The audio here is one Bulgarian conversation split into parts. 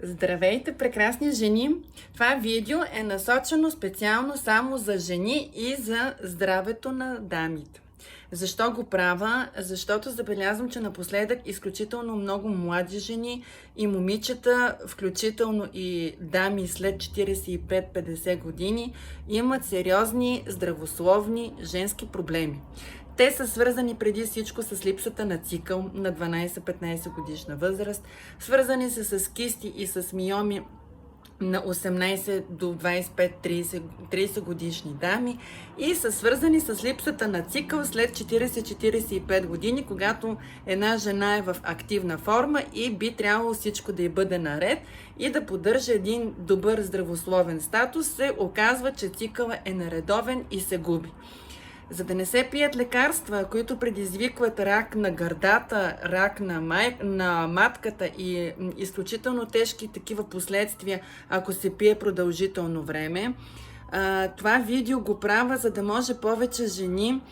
Здравейте, прекрасни жени! Това видео е насочено специално само за жени и за здравето на дамите. Защо го правя? Защото забелязвам, че напоследък изключително много млади жени и момичета, включително и дами след 45-50 години, имат сериозни здравословни женски проблеми. Те са свързани преди всичко с липсата на цикъл на 12-15 годишна възраст, свързани са с кисти и с миоми на 18 до 25-30 годишни дами и са свързани с липсата на цикъл след 40-45 години, когато една жена е в активна форма и би трябвало всичко да й бъде наред и да поддържа един добър здравословен статус, се оказва, че цикъла е нередовен и се губи. За да не се пият лекарства, които предизвикват рак на гърдата, рак на матката и изключително тежки такива последствия, ако се пие продължително време, това видео го правя, за да може повече жени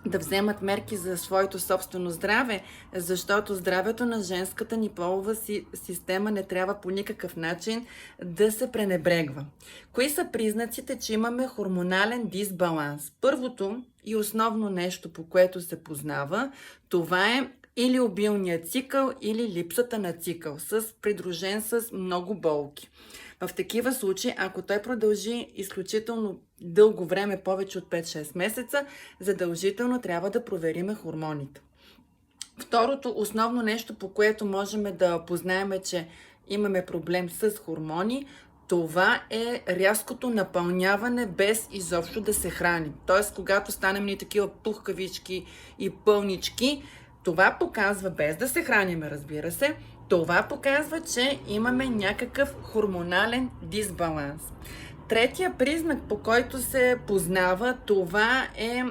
да вземат мерки за своето собствено здраве, защото здравето на женската ни полова система не трябва по никакъв начин да се пренебрегва. Кои са признаците, че имаме хормонален дисбаланс? Първото и основно нещо, по което се познава, това е или обилният цикъл, или липсата на цикъл, придружен с много болки. В такива случаи, ако той продължи изключително дълго време, повече от 5-6 месеца, задължително трябва да провериме хормоните. Второто основно нещо, по което можем да познаем, че имаме проблем с хормони, това е рязкото напълняване без изобщо да се храним. Тоест, когато станем ни такива пухкавички и пълнички, това показва, без да се храниме, разбира се, това показва, че имаме някакъв хормонален дисбаланс. Третия признак, по който се познава, това е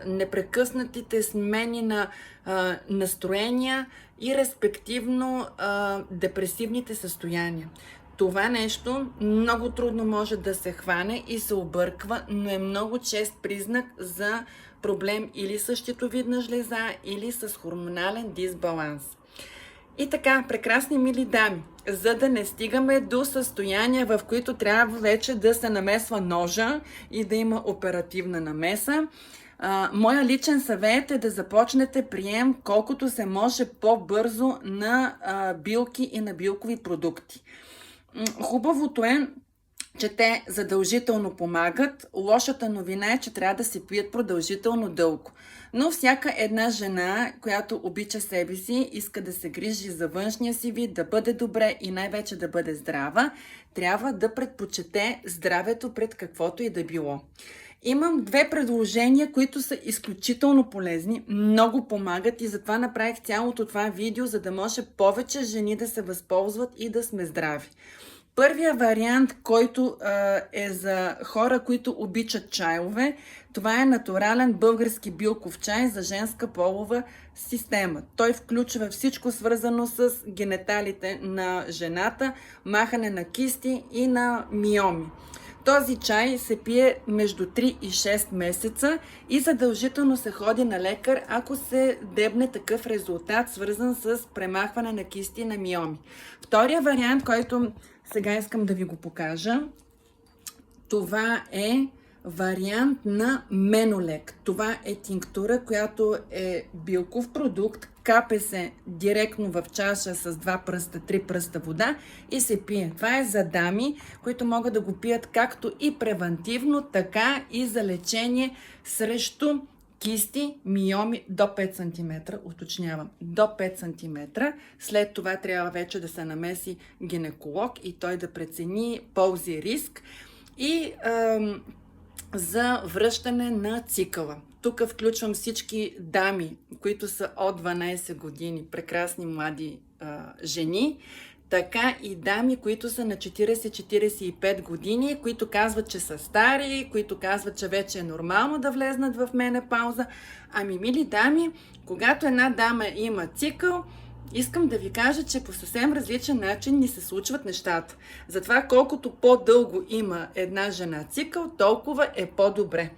непрекъснатите смени на настроения и респективно депресивните състояния. Това нещо много трудно може да се хване и се обърква, но е много чест признак за проблем или с щитовидна жлеза, или с хормонален дисбаланс. И така, прекрасни мили дами, за да не стигаме до състояния, в които трябва вече да се намесва ножа и да има оперативна намеса, моя личен съвет е да започнете прием колкото се може по-бързо на билки и на билкови продукти. Хубавото е, че те задължително помагат. Лошата новина е, че трябва да се пият продължително дълго. Но всяка една жена, която обича себе си, иска да се грижи за външния си вид, да бъде добре и най-вече да бъде здрава, трябва да предпочете здравето пред каквото и да било. Имам две предложения, които са изключително полезни, много помагат и затова направих цялото това видео, за да може повече жени да се възползват и да сме здрави. Първия вариант, който е за хора, които обичат чайове, това е натурален български билков чай за женска полова система. Той включва всичко свързано с гениталите на жената, махане на кисти и на миоми. Този чай се пие между 3 и 6 месеца и задължително се ходи на лекар, ако се дебне такъв резултат, свързан с премахване на кисти и на миоми. Втория вариант, който сега искам да ви го покажа, това е вариант на Менолек. Това е тинктура, която е билков продукт, капе се директно в чаша с 2 пръста, 3 пръста вода и се пие. Това е за дами, които могат да го пият както и превантивно, така и за лечение срещу кисти, миоми до 5 см, уточнявам, до 5 см. След това трябва вече да се намеси гинеколог и той да прецени ползи и риск. И за връщане на цикъла. Тук включвам всички дами, които са от 12 години, прекрасни млади жени, така и дами, които са на 40-45 години, които казват, че са стари, които казват, че вече е нормално да влезнат в менопауза. Ами, мили дами, когато една дама има цикъл, искам да ви кажа, че по съвсем различен начин ни се случват нещата. Затова колкото по-дълго има една жена цикъл, толкова е по-добре.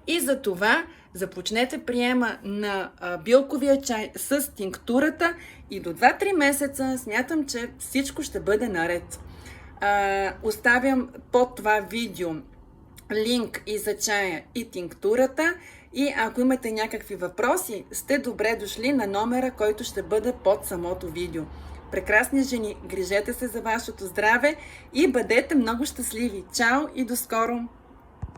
И за това започнете приема на билковия чай с тинктурата и до 2-3 месеца смятам, че всичко ще бъде наред. Оставям под това видео линк и за чая и тинктурата и ако имате някакви въпроси, сте добре дошли на номера, който ще бъде под самото видео. Прекрасни жени, грижете се за вашето здраве и бъдете много щастливи. Чао и до скоро!